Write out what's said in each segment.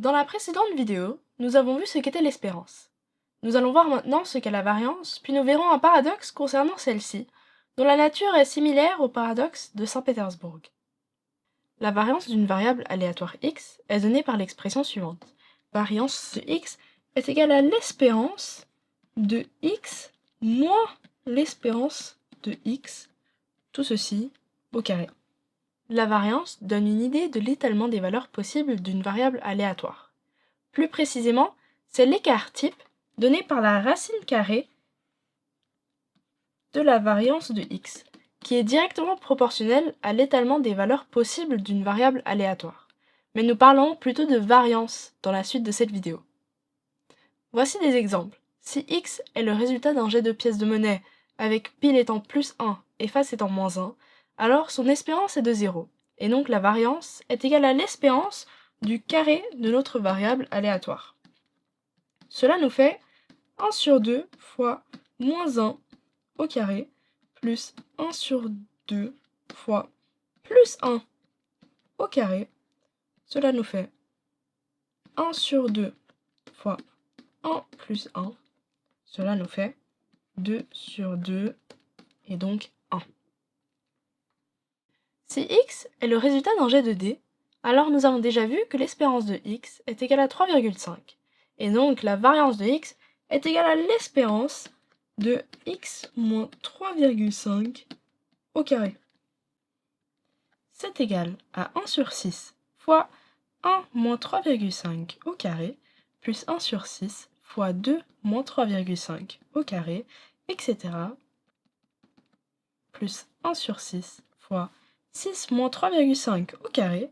Dans la précédente vidéo, nous avons vu ce qu'était l'espérance. Nous allons voir maintenant ce qu'est la variance, puis nous verrons un paradoxe concernant celle-ci, dont la nature est similaire au paradoxe de Saint-Pétersbourg. La variance d'une variable aléatoire x est donnée par l'expression suivante. Variance de x est égale à l'espérance de x moins l'espérance de x, tout ceci au carré. La variance donne une idée de l'étalement des valeurs possibles d'une variable aléatoire. Plus précisément, c'est l'écart type donné par la racine carrée de la variance de x, qui est directement proportionnelle à l'étalement des valeurs possibles d'une variable aléatoire. Mais nous parlons plutôt de variance dans la suite de cette vidéo. Voici des exemples. Si x est le résultat d'un jet de pièces de monnaie, avec pile étant plus 1 et face étant moins 1, alors son espérance est de 0, et donc la variance est égale à l'espérance du carré de notre variable aléatoire. Cela nous fait 1 sur 2 fois moins 1 au carré, plus 1 sur 2 fois plus 1 au carré. Cela nous fait 1 sur 2 fois 1 plus 1. Cela nous fait 2 sur 2 et donc 1. Si x est le résultat d'un jet de dés, alors nous avons déjà vu que l'espérance de x est égale à 3,5. Et donc la variance de x est égale à l'espérance de x moins 3,5 au carré. C'est égal à 1 sur 6 fois 1 moins 3,5 au carré, plus 1 sur 6 fois 2 moins 3,5 au carré, etc. plus 1 sur 6 fois 6 moins 3,5 au carré,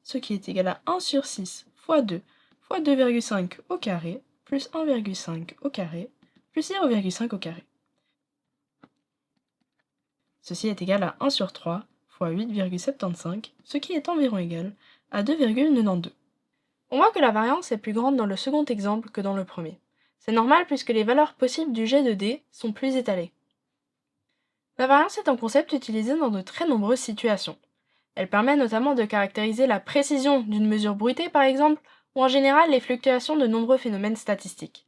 ce qui est égal à 1 sur 6 fois 2 fois 2,5 au carré, plus 1,5 au carré, plus 0,5 au carré. Ceci est égal à 1 sur 3 fois 8,75, ce qui est environ égal à 2,92. On voit que la variance est plus grande dans le second exemple que dans le premier. C'est normal puisque les valeurs possibles du jet de dés sont plus étalées. La variance est un concept utilisé dans de très nombreuses situations. Elle permet notamment de caractériser la précision d'une mesure bruitée par exemple, ou en général les fluctuations de nombreux phénomènes statistiques.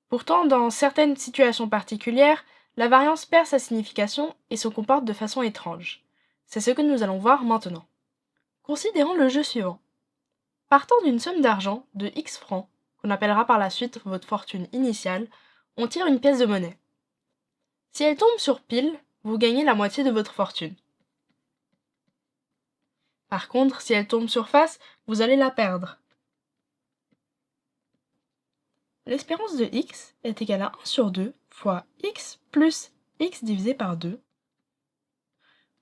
Pourtant, dans certaines situations particulières, la variance perd sa signification et se comporte de façon étrange. C'est ce que nous allons voir maintenant. Considérons le jeu suivant. Partant d'une somme d'argent de X francs, qu'on appellera par la suite votre fortune initiale, on tire une pièce de monnaie. Si elle tombe sur pile, vous gagnez la moitié de votre fortune. Par contre, si elle tombe sur face, vous allez la perdre. L'espérance de x est égale à 1 sur 2 fois x plus x divisé par 2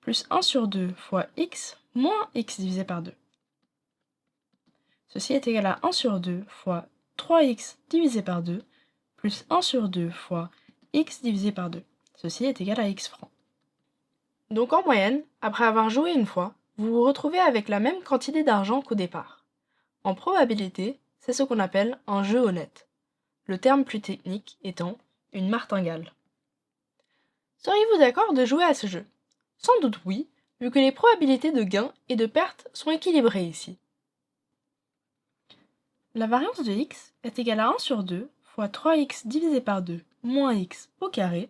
plus 1 sur 2 fois x moins x divisé par 2. Ceci est égal à 1 sur 2 fois 3x divisé par 2 plus 1 sur 2 fois x divisé par 2. Ceci est égal à x francs. Donc en moyenne, après avoir joué une fois, vous vous retrouvez avec la même quantité d'argent qu'au départ. En probabilité, c'est ce qu'on appelle un jeu honnête. Le terme plus technique étant une martingale. Seriez-vous d'accord de jouer à ce jeu? Sans doute oui, vu que les probabilités de gain et de perte sont équilibrées ici. La variance de x est égale à 1 sur 2 fois 3x divisé par 2 moins x au carré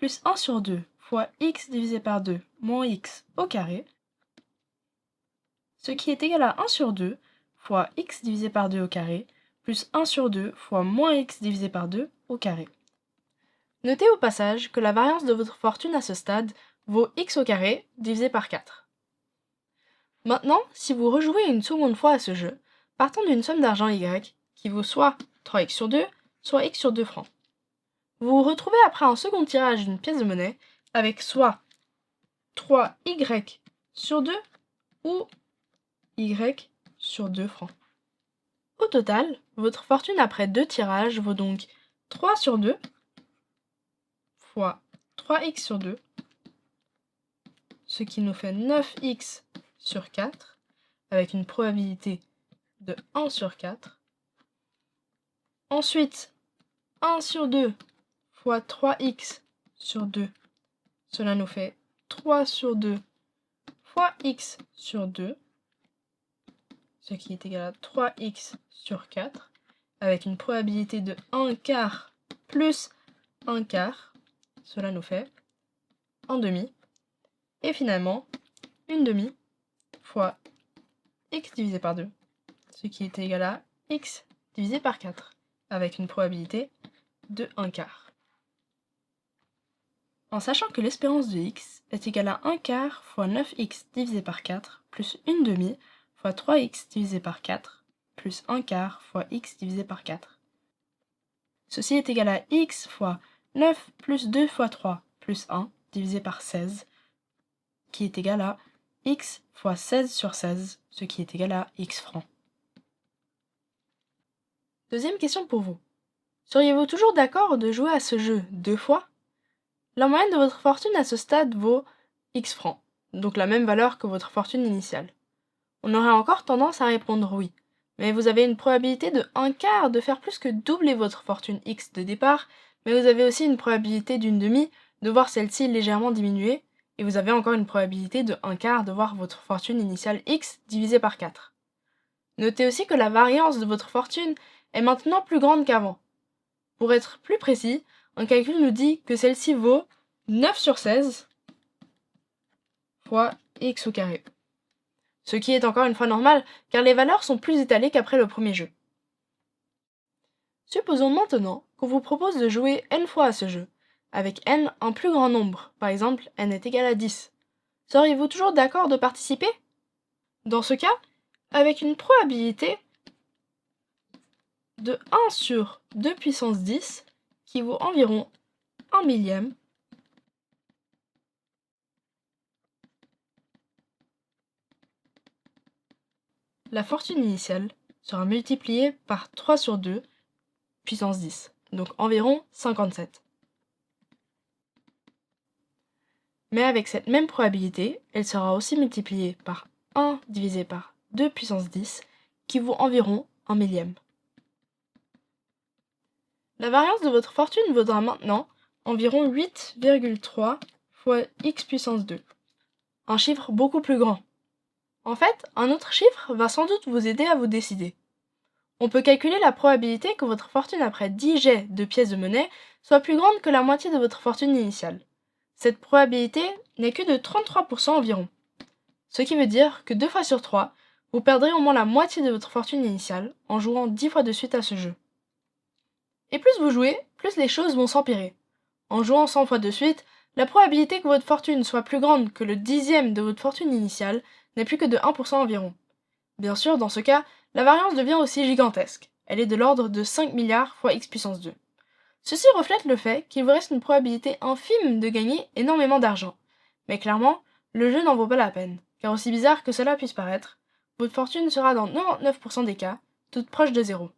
plus 1 sur 2 fois x divisé par 2 moins x au carré, ce qui est égal à 1 sur 2 fois x divisé par 2 au carré plus 1 sur 2 fois moins x divisé par 2 au carré. Notez au passage que la variance de votre fortune à ce stade vaut x au carré divisé par 4. Maintenant, si vous rejouez une seconde fois à ce jeu, partons d'une somme d'argent y qui vaut soit 3x sur 2, soit x sur 2 francs. Vous vous retrouvez après un second tirage d'une pièce de monnaie avec soit 3y sur 2 ou y sur 2 francs. Au total, votre fortune après deux tirages vaut donc 3 sur 2 fois 3x sur 2, ce qui nous fait 9x sur 4, avec une probabilité de 1 sur 4. Ensuite, 1 sur 2 fois 3x sur 2, cela nous fait 3 sur 2 fois x sur 2, ce qui est égal à 3x sur 4, avec une probabilité de 1 quart plus 1 quart, cela nous fait 1 demi, et finalement, 1 demi fois x divisé par 2, ce qui est égal à x divisé par 4, avec une probabilité de 1 quart. En sachant que l'espérance de x est égale à 1 quart fois 9x divisé par 4 plus 1 demi fois 3x divisé par 4 plus 1 quart fois x divisé par 4. Ceci est égal à x fois 9 plus 2 fois 3 plus 1 divisé par 16, qui est égal à x fois 16 sur 16, ce qui est égal à x francs. Deuxième question pour vous. Seriez-vous toujours d'accord de jouer à ce jeu 2 fois? La moyenne de votre fortune à ce stade vaut x francs, donc la même valeur que votre fortune initiale. On aurait encore tendance à répondre oui, mais vous avez une probabilité de 1 quart de faire plus que doubler votre fortune x de départ, mais vous avez aussi une probabilité d'une demi de voir celle-ci légèrement diminuer, et vous avez encore une probabilité de 1 quart de voir votre fortune initiale x divisée par 4. Notez aussi que la variance de votre fortune est maintenant plus grande qu'avant. Pour être plus précis, un calcul nous dit que celle-ci vaut 9 sur 16 fois x au carré. Ce qui est encore une fois normal, car les valeurs sont plus étalées qu'après le premier jeu. Supposons maintenant qu'on vous propose de jouer n fois à ce jeu, avec n un plus grand nombre, par exemple n est égal à 10. Seriez-vous toujours d'accord de participer? Dans ce cas, avec une probabilité de 1 sur 2 puissance 10, qui vaut environ 1 millième, la fortune initiale sera multipliée par 3 sur 2 puissance 10, donc environ 57. Mais avec cette même probabilité, elle sera aussi multipliée par 1 divisé par 2 puissance 10, qui vaut environ 1 millième. La variance de votre fortune vaudra maintenant environ 8,3 fois x puissance 2, un chiffre beaucoup plus grand. En fait, un autre chiffre va sans doute vous aider à vous décider. On peut calculer la probabilité que votre fortune après 10 jets de pièces de monnaie soit plus grande que la moitié de votre fortune initiale. Cette probabilité n'est que de 33% environ. Ce qui veut dire que 2 fois sur 3, vous perdrez au moins la moitié de votre fortune initiale en jouant 10 fois de suite à ce jeu. Et plus vous jouez, plus les choses vont s'empirer. En jouant 100 fois de suite, la probabilité que votre fortune soit plus grande que le dixième de votre fortune initiale n'est plus que de 1% environ. Bien sûr, dans ce cas, la variance devient aussi gigantesque. Elle est de l'ordre de 5 milliards fois x puissance 2. Ceci reflète le fait qu'il vous reste une probabilité infime de gagner énormément d'argent. Mais clairement, le jeu n'en vaut pas la peine, car aussi bizarre que cela puisse paraître, votre fortune sera dans 99% des cas toute proche de zéro.